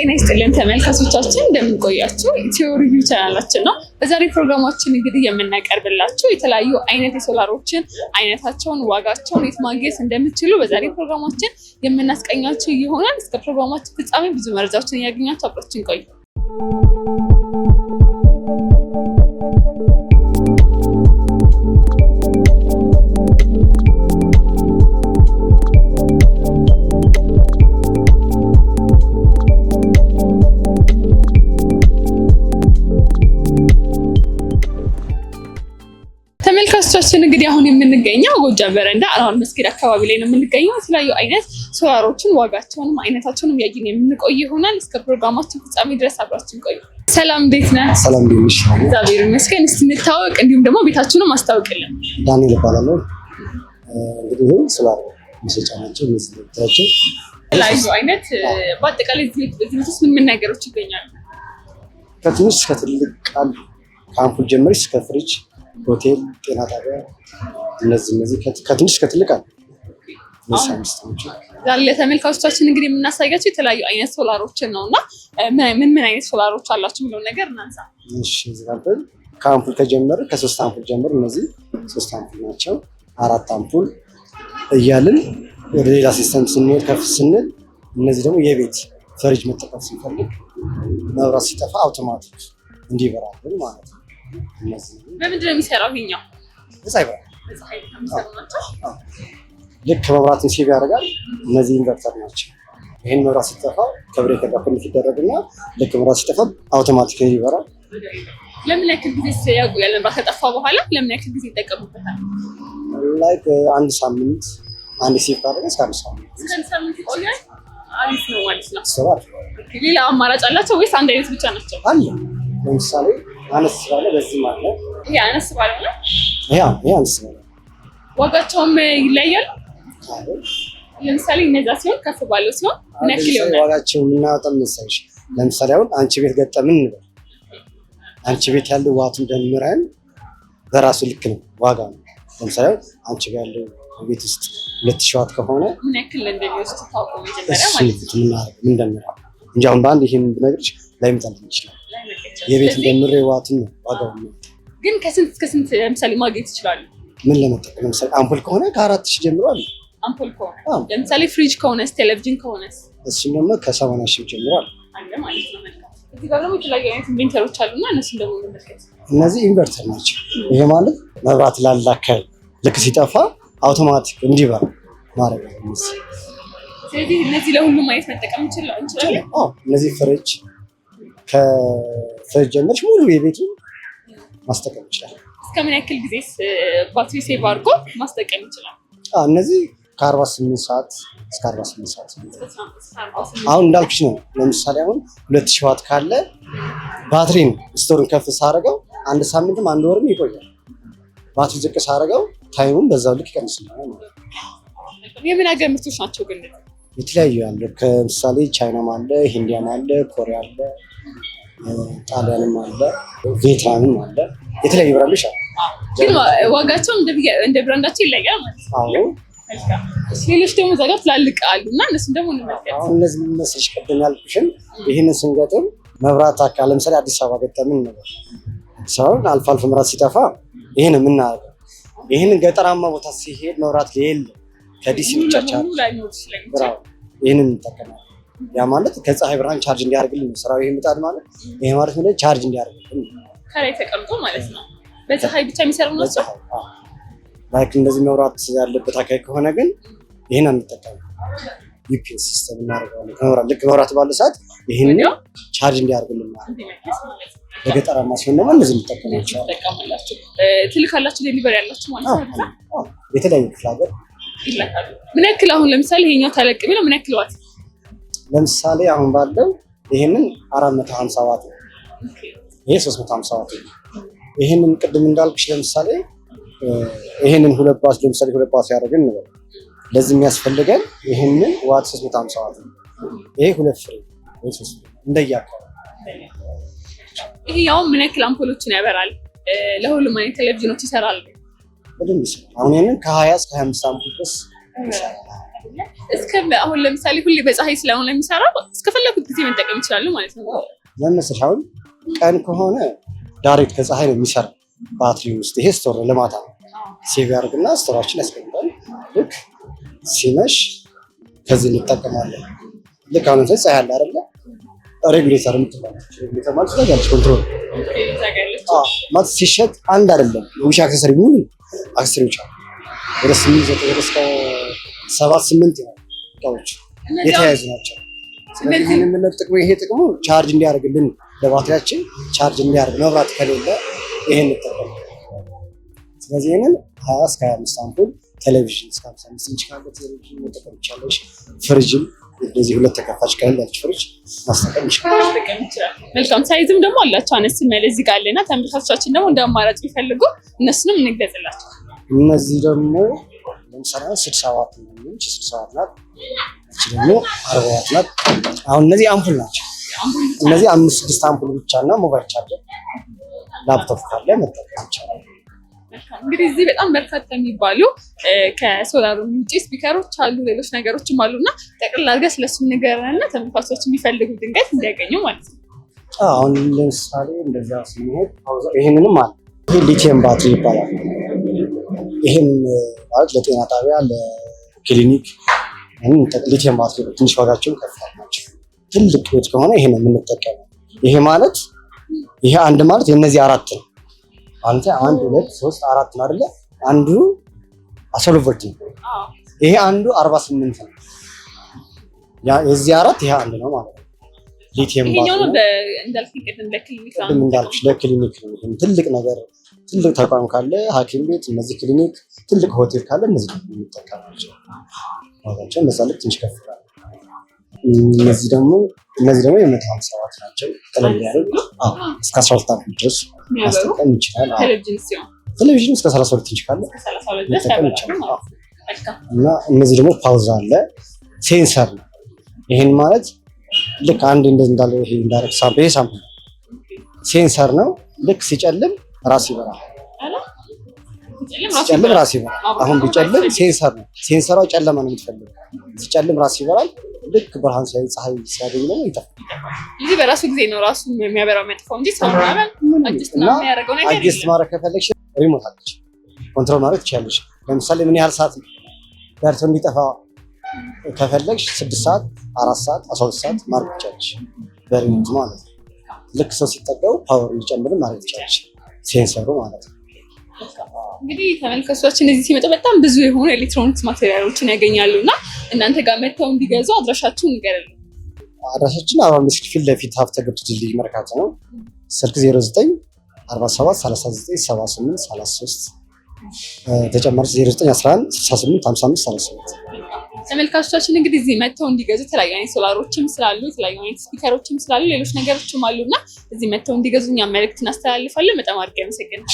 ጤና ይስጥልን ተመልካቾቻችን እንደምን ቆያችሁ? ኢትዮ ሪቪው ቻናላችን ነው። በዛሬ ፕሮግራማችን እንግዲህ የምናቀርብላችሁ የተለያዩ አይነት የሶላሮችን አይነታቸውን፣ ዋጋቸውን የት ማግኘት እንደምትችሉ በዛሬ ፕሮግራማችን የምናስቀኛችሁ ይሆናል። እስከ ፕሮግራማችን ፍጻሜ ብዙ መረጃዎችን ያገኛችሁ አብራችን ቆዩ። ተመልካቾቻችን እንግዲህ አሁን የምንገኘው ጎጃም በረንዳ አራውን መስጊድ አካባቢ ላይ ነው የምንገኘው። የተለያዩ አይነት ሶላሮችን ዋጋቸውንም አይነታቸውንም ያየን የምንቆይ ይሆናል። እስከ ፕሮግራማችን ፍጻሜ ድረስ አብራችን ቆዩ። ሰላም እንዴት ነህ? ሰላም እንዴት ነሽ? እግዚአብሔር ይመስገን። እስቲ እንታወቅ እንዲሁም ደግሞ ቤታችንን ማስተዋወቅልን። ዳንኤል እባላለሁ። እንግዲህ ሶላር መሸጫ ናቸው እነዚህ የተለያዩ አይነት በአጠቃላይ እዚህ ውስጥ ምን ነገሮች ይገኛሉ? ከትንሽ እስከ ትልቅ ቃል ከአምፑል ጀምረሽ እስከ ፍሪጅ፣ ሆቴል፣ ጤና ጣቢያ እነዚህ ከትንሽ እስከ ትልቅ አለ። ለተመልካቾቻችን እንግዲህ የምናሳያቸው የተለያዩ አይነት ሶላሮችን ነው እና ምን አይነት ሶላሮች አላችሁ የሚለው ነገር እናንሳ። እሺ ዝጋበል ከአምፑል ከጀመረ ከ3 አምፑል ጀምሮ እነዚህ 3 አምፑል ናቸው። 4 አምፑል እያልን ወደ ሌላ ሲስተም ስንሄድ ከፍ ስንል እነዚህ ደግሞ የቤት ፍሪጅ መጠቀም ስንፈልግ መብራት ሲጠፋ አውቶማቲክ እንዲበራልን ማለት ነው። እነዚህ በምንድን ነው የሚሰራው? ይሄኛው ፀሐይ ልክ መብራትን ሴቭ ያደርጋል። እነዚህ ኢንቨርተር ናቸው። ይሄን መብራት ሲጠፋ ከብሬት ጋር ኮኔክት ይደረግና ልክ መብራት ሲጠፋ አውቶማቲክ ይበራል። ለምን ያክል ጊዜ ያቆያል? መብራት ከጠፋ በኋላ ለምን ያክል ጊዜ ይጠቀሙበታል? ላይክ አንድ ሳምንት አንድ ሴቭ ካደረገ እስከ አንድ ሳምንት ይቆያል። አሪፍ ነው ማለት ነው። ሰራር ሌላ አማራጭ አላቸው ወይስ አንድ አይነት ብቻ ናቸው? አለ። ለምሳሌ አነስ ባለ በዚህ ማለት ይሄ አነስ ባለ ነው። ይሄ አነስ ባለ ዋጋቸውም ይለያል። ለምሳሌ እነዛ ሲሆን ከፍ ባለው ሲሆን ምን ያክል ይሆናል? ዋጋቸው የምናወጣው መሰለሽ? ለምሳሌ አሁን አንቺ ቤት ገጠምን እንበል። አንቺ ቤት ያለው ዋቱን ደምረን በራሱ ልክ ነው ዋጋ ነው። ለምሳሌ አንቺ ጋር ያለው ቤት ውስጥ 2000 ዋት ከሆነ ምን ያክል እንደሚወስድ ታውቁ መጀመሪያ ማለት ነው። ምን እንደምራ እንጂ አሁን በአንድ ይሄን ብነግርሽ ላይመጣልኝ ይችላል። የቤት እንደምሬ ዋቱን ነው ዋጋው ነው። ግን ከስንት እስከ ስንት ለምሳሌ ማግኘት ይችላሉ? ምን ለመጠቀም ለምሳሌ አምፖል ከሆነ ከ4000 ጀምሮ አለ። አምፖል ከሆነ ለምሳሌ ፍሪጅ ከሆነስ ቴሌቪዥን ከሆነስ እሱም ደግሞ ከ70000 ጀምሮ አለ ማለት ነው። እዚህ ጋር ደግሞ የተለያዩ አይነት ኢንቨርተሮች አሉና እነሱን ደግሞ እንመልከት። እነዚህ ኢንቨርተር ናቸው። ይሄ ማለት መብራት ላላከል ልክ ሲጠፋ አውቶማቲክ እንዲበራ ማድረግ ነው። ስለዚህ እነዚህ ለሁሉም አይነት መጠቀም እንችላለን። እነዚህ ፍሪጅ ከፍሪጅ ጀምረሽ ሙሉ የቤቱን ማስጠቀም ይችላል። እስከ ምን ያክል ጊዜስ ባትሪ ሴቭ አድርጎ ማስጠቀም ይችላል? እነዚህ ከ48 ሰዓት እስከ 48 ሰዓት አሁን እንዳልኩሽ ነው። ለምሳሌ አሁን 2000 ዋት ካለ ባትሪ ነው ስቶርን ከፍ ሳደርገው አንድ ሳምንትም አንድ ወርም ይቆያል። ባትሪ ዝቅ ሳደርገው ታይሙን በዛው ልክ ይቀንስልኛል ማለት ነው። የምን ሀገር ምርቶች ናቸው ግን? የተለያዩ ያለ ከምሳሌ ቻይናም አለ፣ ሂንዲያም አለ፣ ኮሪያ አለ፣ ጣሊያንም አለ፣ ቪየትናምም አለ። የተለያዩ ብራንዶች አሉ። ግን ዋጋቸው እንደ ብራንዳቸው ይለያል ማለት ነው። አዎ። ሌሎች ደግሞ እዛ ጋር ትላልቅ አሉ እና እነሱን ደግሞ እንመልከት። እነዚህ የሚመስልሽ ቅድም ያልኩሽን ይህንን ስንገጥም መብራት አካል ለምሳሌ አዲስ አበባ ገጠምን ነበር። ሰውን አልፎ አልፎ መብራት ሲጠፋ ይህን የምናደርገው ይህንን ገጠራማ ቦታ ሲሄድ መብራት የለ ከዲሲ ብቻ ይህንን እንጠቀማለን። ያ ማለት ከፀሐይ ብርሃን ቻርጅ እንዲያደርግልን ነው ስራው። ይሄ ምጣድ ማለት ይሄ ማለት ነው ቻርጅ እንዲያደርግልን ከላይ ተቀምጦ ማለት ነው። በፀሐይ ብቻ የሚሰሩ ናቸው። ላይክ እንደዚህ መብራት ያለበት አካባቢ ከሆነ ግን ይሄን አንጠቀምም። ዩፒኤስ ሲስተም እናደርጋለን። ከመብራት ልክ መብራት ባለ ሰዓት ይሄን ቻርጅ እንዲያደርግልን ማለት ነው። በገጠራማ ሲሆን ደግሞ እንደዚህ እንጠቀማለን። ትልካላችሁ ዴሊቨሪ ያላችሁ ማለት ነው። የተለያዩ ክፍለ ሀገር ይላካሉ። ምን ያክል አሁን ለምሳሌ ይሄኛው ተለቅ ቢለው ምን ያክል ዋት? ለምሳሌ አሁን ባለው ይሄንን 450 ዋት ነው። ይሄ 350 ዋት ነው። ይሄንን ቅድም እንዳልኩሽ ለምሳሌ ይሄንን 2 ባስ ለምሳሌ 2 ባስ ያደርገን ነው። ለዚህ የሚያስፈልገን ይሄንን ዋት 350 ዋት ነው። ይሄ 2 ፍሬ ወይ 3 እንደያካው። ይሄ ያው ምን ያክል አምፖሎችን ያበራል? ለሁሉም አይነት ቴሌቪዥኖች ይሰራል። በደንብ ይሰራል። አሁን ይሄንን ከ20 እስከ 25 አምፖል ድረስ ይሰራል። እስከ አሁን ለምሳሌ ሁሌ በፀሐይ ስለሆነ የሚሰራው እስከፈለኩት ጊዜ መጠቀም ይችላሉ ማለት ነው። ለምሳሌ አሁን ቀን ከሆነ ዳይሬክት ከፀሐይ ነው የሚሰራ ባትሪ ውስጥ። ይሄ ስቶር ለማታ ነው ሴቭ ያደርግና ስቶራችን ያስቀምጣል። ልክ ሲመሽ ከዚህ እንጠቀማለን። ልክ አሁን ፀሐይ አለ አይደለ? ሬጉሌተር የምትባለች ሬጉሌተር ማለት ታውቂያለሽ? ኮንትሮል ማለት ሲሸጥ አንድ አይደለም ውሻ አክሰሰሪ ሙሉ አክሰሰሪዎች አሉ። ወደ 7-8 እቃዎች የተያያዙ ናቸው። ስለዚህ ይህን የምንጠቅመው ይሄ ጥቅሙ ቻርጅ እንዲያደርግልን ለባትሪያችን ቻርጅ እንዲያደርግ መብራት ከሌለ ይሄን እንጠቀም። ስለዚህ ይህንን 20 እስከ 25 አምፖል ቴሌቪዥን እስከ 55 ኢንች ካለ ቴሌቪዥን መጠቀም ይቻላል። ፍሪጅም እንደዚህ ሁለት ተከፋች ቀለል ያለች ፍሪጅ ማስጠቀም ይችላል። መልካም ሳይዝም ደግሞ አላቸው አነስ የሚል እዚህ ጋር አለና ተመልካቾቻችን ደግሞ እንደ አማራጭ ቢፈልጉ እነሱንም እንግለጽላቸው። እነዚህ ደግሞ ለምሳሌ 60 ዋት ነው። 60 ዋት ናት። እቺ ደግሞ 40 ዋት ናት። አሁን እነዚህ አምፖል ናቸው። እነዚህ 5-6 አምፖል ብቻና ሞባይል ቻርጀር ላፕቶፕ ካለ መጠቀም ይቻላል። እንግዲህ እዚህ በጣም በርካታ የሚባሉ ከሶላር ውጪ ስፒከሮች አሉ፣ ሌሎች ነገሮችም አሉና ጠቅላላ አድርገህ ስለሱ ንገረንና ተመልካቾች የሚፈልጉ ድንገት እንዲያገኙ ማለት ነው። አሁን ለምሳሌ እንደዛ ስንሄድ ይሄንንም አለ። ይሄ ሊቲየም ባትሪ ይባላል። ይሄን ማለት ለጤና ጣቢያ ለክሊኒክ ሊቲየም ባትሪ ነው። ትንሽ ዋጋቸውን ከፍ ናቸው። ትልቅ ቤት ከሆነ ይሄ ነው የምንጠቀመው። ይሄ ማለት ይሄ አንድ ማለት የነዚህ አራት ነው። አንተ 1 2 3 4 ነው አይደለ? አንዱ 12 ቮልት ነው። ይሄ አንዱ 48 ነው። ያ የዚህ አራት ይሄ አንድ ነው ማለት ነው። ሊቲየም ባትሪ ነው እንዳልኩሽ ለክሊኒክ ነው። ትልቅ ነገር ትልቅ ተቋም ካለ ሐኪም ቤት፣ እነዚህ ክሊኒክ፣ ትልቅ ሆቴል ካለ እነዚህ የሚጠቀማቸው ዋጋቸው መሳለክ ትንሽ ከፍ ይላል። እነዚህ ደግሞ የ150 ዋት ናቸው። ቀለል ያሉ እስከ 12 አምፖል ድረስ ማስጠቀም ይችላል። ቴሌቪዥን እስከ 32 ኢንች ካለ መጠቀም ይችላል። እና እነዚህ ደግሞ ፓውዝ አለ፣ ሴንሰር ነው። ይሄን ማለት ልክ አንድ እንደዚህ እንዳለ ይሄ እንዳረክ ሳምፕል ሴንሰር ነው። ልክ ሲጨልም ራስ ይበራል። ሲጨልም ራስ ይበራል። አሁን ቢጨልም ሴንሰር ነው። ሴንሰሯ ጨለማ ነው የምትፈልገው። ሲጨልም ራስ ይበራል። ልክ ብርሃን ሲያይ ፀሐይ ሲያገኝ ነው ይጠፋል። እዚህ በራሱ ጊዜ ነው ራሱ የሚያበራው የሚያጠፋው እንጂ ሰው ማለት አጅስት ነው የሚያደርገው ነገር የለም። አጅስት ማድረግ ከፈለግሽ ሪሞት አለች፣ ኮንትሮል ማድረግ ትችያለሽ። ለምሳሌ ምን ያህል ሰዓት ዳርቶ እንዲጠፋ ከፈለግሽ 6 ሰዓት፣ 4 ሰዓት፣ 12 ሰዓት ማድረግ ትችያለሽ በሪሞት ማለት ነው። ልክ ሰው ሲጠቀው ፓወር እንዲጨምር ማድረግ ትችያለሽ ሴንሰሩ ማለት ነው። እንግዲህ ተመልካቾቻችን እዚህ ሲመጡ በጣም ብዙ የሆኑ ኤሌክትሮኒክስ ማቴሪያሎችን ያገኛሉና እናንተ ጋር መጥተው እንዲገዙ አድራሻችሁን ንገረን። አድራሻችን 45 ፊት ለፊት ሀብተ ግብር ድልድይ መርካቶ ነው። ስልክ 0947397833 ተጨማሪ 0911685538። ተመልካቾቻችን እንግዲህ እዚህ መጥተው እንዲገዙ የተለያዩ አይነት ሶላሮችም ስላሉ የተለያዩ አይነት ስፒከሮችም ስላሉ ሌሎች ነገሮችም አሉና እዚህ መጥተው እንዲገዙ እኛ መልዕክት እናስተላልፋለን። በጣም አድርጌ አመሰግናለሁ።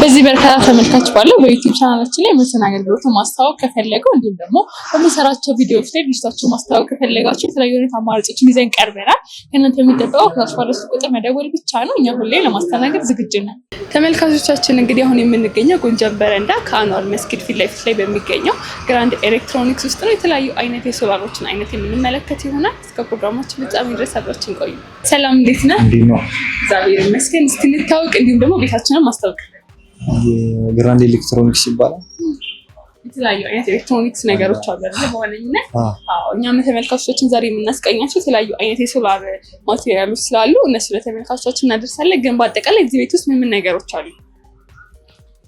በዚህ በርካታ ተመልካች ባለው በዩቲዩብ ቻናላችን ላይ የምርትን አገልግሎትን ማስተዋወቅ ከፈለገው እንዲሁም ደግሞ በምንሰራቸው ቪዲዮዎች ላይ ድርጅታችሁን ማስተዋወቅ ከፈለጋችሁ የተለያዩ አይነት አማራጮችን ይዘን ቀርበናል። ከእናንተ የሚጠበቀው ከታች ባለው ቁጥር መደወል ብቻ ነው። እኛ ሁሌ ለማስተናገድ ዝግጁ ነን። ተመልካቾቻችን እንግዲህ አሁን የምንገኘው ጎንደር በረንዳ ከአንዋር መስጊድ ፊት ለፊት ላይ በሚገኘው ግራንድ ኤሌክትሮኒክስ ውስጥ ነው። የተለያዩ አይነት የሶላሮችን አይነት የምንመለከት ይሆናል። እስከ ፕሮግራማችን ፍጻሜ ድረስ አብራችን ቆዩ። ሰላም፣ እንዴት ነህ? እንዴት ነው? እግዚአብሔር ይመስገን። እስኪ እንታወቅ፣ እንዲሁም ደግሞ ቤታችንን ማስታወቅ። ግራንድ ኤሌክትሮኒክስ ይባላል። የተለያዩ አይነት ኤሌክትሮኒክስ ነገሮች አሉ አይደል? በዋነኝነት እኛም ተመልካቾቻችን ዛሬ የምናስቀኛቸው የተለያዩ አይነት የሶላር ማቴሪያሎች ስላሉ እነሱ ለተመልካቾቻችን እናደርሳለን። ግን በአጠቃላይ እዚህ ቤት ውስጥ ምን ነገሮች አሉ?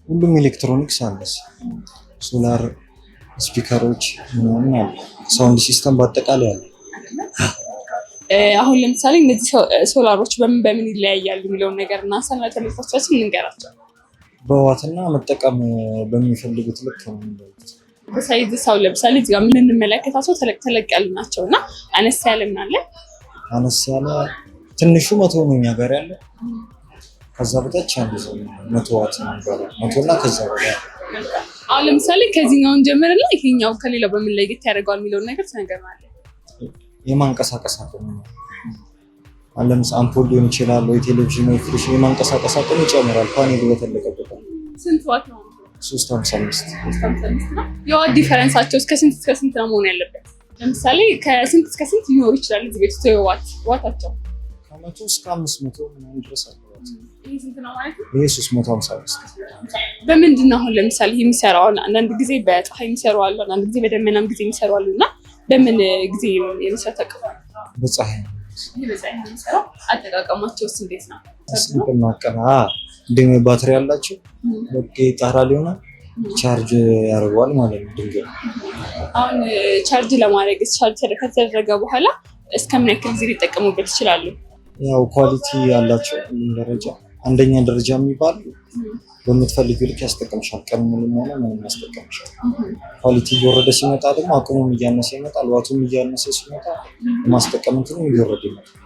ሁሉም ኤሌክትሮኒክስ አለ። ሶላር ስፒከሮች ምናምን አሉ። ሳውንድ ሲስተም በአጠቃላይ አለ። አሁን ለምሳሌ እነዚህ ሶላሮች በምን ይለያያሉ የሚለውን ነገር እናንሳና ለተመልካቾቻችን እንንገራቸው። በዋትና መጠቀም በሚፈልጉት ልክ ነው። በሳይዝ ሰው ለምሳሌ እዚህ ጋር የምንመለከታቸው ተለቅ ያሉ ናቸው እና አነስ ያለ ምናለ አነስ ያለ ትንሹ 100 ነው እኛ ጋር ያለ። ከዛ በታች አንዱ 100 ዋት ነው የሚባለው 100 እና ከዛ በላይ። አሁን ለምሳሌ ከዚህኛውን ጀምርና ይሄኛው ከሌላው በምን ላይ ለየት ያደርገዋል የሚለውን ነገር ተነግረናል። የማንቀሳቀስ አቅም ነው። ለምሳሌ አምፖል ሊሆን ይችላል ወይ ቴሌቪዥን ወይ ፍሪጅ የማንቀሳቀስ አቅም ይጨምራል። ፓኔሉ በተለቀበት ስንት ዋት ነው? 355 ነው። የዋት ዲፈረንሳቸው እስከ ስንት ነው መሆን ያለበት? ለምሳሌ ከስንት እስከ ስንት ሊኖር ይችላል እዚህ ቤት ውስጥ ዋታቸው? ከመቶ እስከ 500 ምናምን ድረስ አለ። ይሄ ስንት ነው ማለት ነው? ይሄ 355። በምንድን ነው አሁን ለምሳሌ ይሄ የሚሰራው? አንዳንድ ጊዜ በፀሐይ የሚሰሩ አሉ፣ አንዳንድ ጊዜ በደመናም ጊዜ የሚሰሩ አሉ እና በምን ጊዜ የሚሰራ ተቀባ? በፀሐይ ነው። ይሄ በፀሐይ ነው የሚሰራው። አጠቃቀማቸውስ እንዴት ነው? ስንትና ቀና እንደም ባትሪ ያላቸው በቃ ጣራ ሊሆን ቻርጅ ያደርገዋል ማለት ነው ድንጋይ። አሁን ቻርጅ ለማድረግ ከተደረገ በኋላ እስከ ምን ያክል ጊዜ ሊጠቀሙበት ይችላሉ? ያው ኳሊቲ ያላቸው ደረጃ አንደኛ ደረጃ የሚባል በምትፈልጊው ልክ ያስጠቀምሻል። ቀን ሙሉ ሆነ ምንም ያስጠቀምሻል። ኳሊቲ እየወረደ ሲመጣ ደግሞ አቅሙም እያነሰ ይመጣል። ዋቱም እያነሰ ሲመጣ ማስጠቀም እንትንም እየወረደ ይመጣል።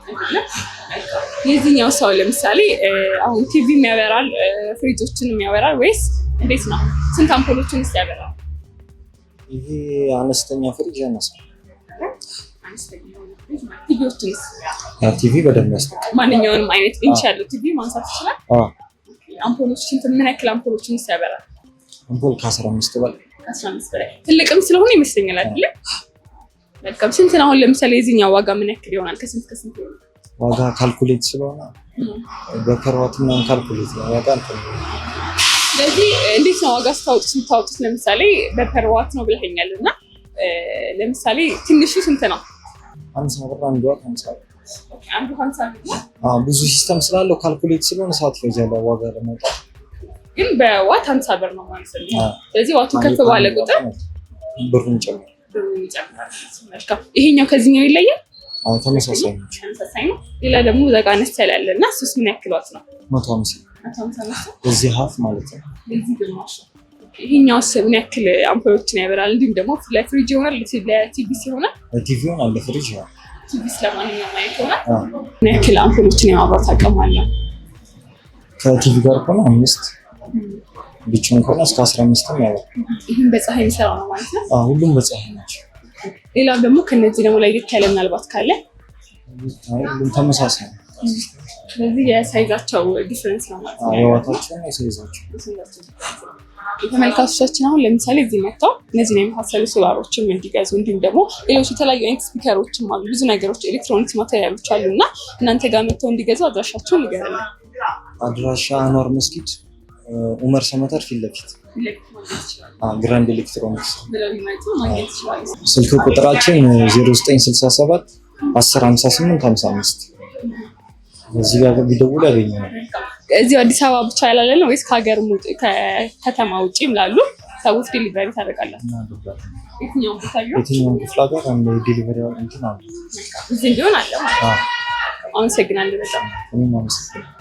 የዚህኛው ሰው ለምሳሌ አሁን ቲቪ የሚያበራል፣ ፍሪጆችን የሚያበራል ወይስ እንዴት ነው? ስንት አምፖሎችን ያበራል? ይሄ አነስተኛ ፍሪጅ ያነሳል። ቲቪዎችንስ? ቲቪ በደንብ ያስጠቅማል። ማንኛውንም አይነት ኢንች ያለው ቲቪ ማንሳት ይችላል። አምፖሎች ምን ያክል አምፖሎችን ያበራል? አምፖል ከ15 በላይ 15 በላይ ትልቅም ስለሆነ ይመስለኛል አይደል? መልካም። ስንት ነው አሁን ለምሳሌ የዚህኛው ዋጋ ምን ያክል ይሆናል? ከስንት ከስንት ይሆናል? ዋጋ ካልኩሌት ስለሆነ በፐርዋት ምናምን ካልኩሌት ነው ዋጋ እንትን። ስለዚህ እንዴት ነው ዋጋ ስታወጡት? ለምሳሌ በፐርዋት ነው ብለኸኛል እና ለምሳሌ ትንሹ ስንት ነው? 50 ብር አንዱ ዋት 50 ብር። አንዱ 50 ብር ነው። ብዙ ሲስተም ስላለው ካልኩሌት ስለሆነ ሰዓት ይፈጃል ዋጋ ለማውጣት። ግን በዋት 50 ብር ነው ማለት ነው። ስለዚህ ዋቱ ከፍ ባለ ቁጥር ብሩን ይጨምራል። መልካም። ይሄኛው ከዚህኛው ይለያል? ተመሳሳይ ነው። ሌላ ደግሞ ዘጋ አነስ ያለ እና እሱስ ምን ያክል ዋት ነው? 150 እዚህ ሀፍ ማለት ነው። ይሄኛውስ ምን ያክል አምፖሎችን ያበራል? እንዲሁም ደግሞ ለፍሪጅ ይሆናል፣ ለቲቪ ሲሆናል? ለቲቪ ይሆናል፣ ለፍሪጅ ይሆናል። ቲቪ ስለማንኛውም ማለት ይሆናል። ምን ያክል አምፖሎችን የማብራት አቅም አለ? ከቲቪ ጋር ከሆነ 5 ብቻውን ከሆነ እስከ 15 ያበራል። ይህም በፀሐይ የሚሰራ ነው ማለት ነው? ሁሉም በፀሐይ ናቸው። ሌላው ደግሞ ከነዚህ ደግሞ ለየት ያለ ምናልባት ካለ? ሁሉም ተመሳሳይ ነው። ስለዚህ የሳይዛቸው ዲፍረንስ ነው ማለት ነው። የዋታቸው እና የሳይዛቸው። ተመልካቾቻችን አሁን ለምሳሌ እዚህ መጥተው እነዚህን የመሳሰሉ ሶላሮችም እንዲገዙ እንዲሁም ደግሞ ሌሎች የተለያዩ አይነት ስፒከሮችም አሉ፣ ብዙ ነገሮች ኤሌክትሮኒክስ ማቴሪያሎች አሉ እና እናንተ ጋር መጥተው እንዲገዙ አድራሻቸውን ንገረን። አድራሻ አንዋር መስጊድ ኡመር ሰመተር ፊት ለፊት ግራንድ ኤሌክትሮኒክስ ስልክ ቁጥራችን 0967 1058 55 እዚህ ጋር ቢደውሉ ያገኛሉ። እዚሁ አዲስ አበባ ብቻ ያላለ ነው ወይስ ከሀገር ከተማ ውጪም ላሉ ሰዎች ዴሊቨሪ ታደርጋላችሁ? የትኛውም ቦታ ቢሆን የትኛውም ክፍለ ሀገር አንድ ዴሊቨሪ እንትን አለ። እዚህ ቢሆን አለ ማለት ነው። አመሰግናለሁ በጣም። እኔም አመሰግናለሁ።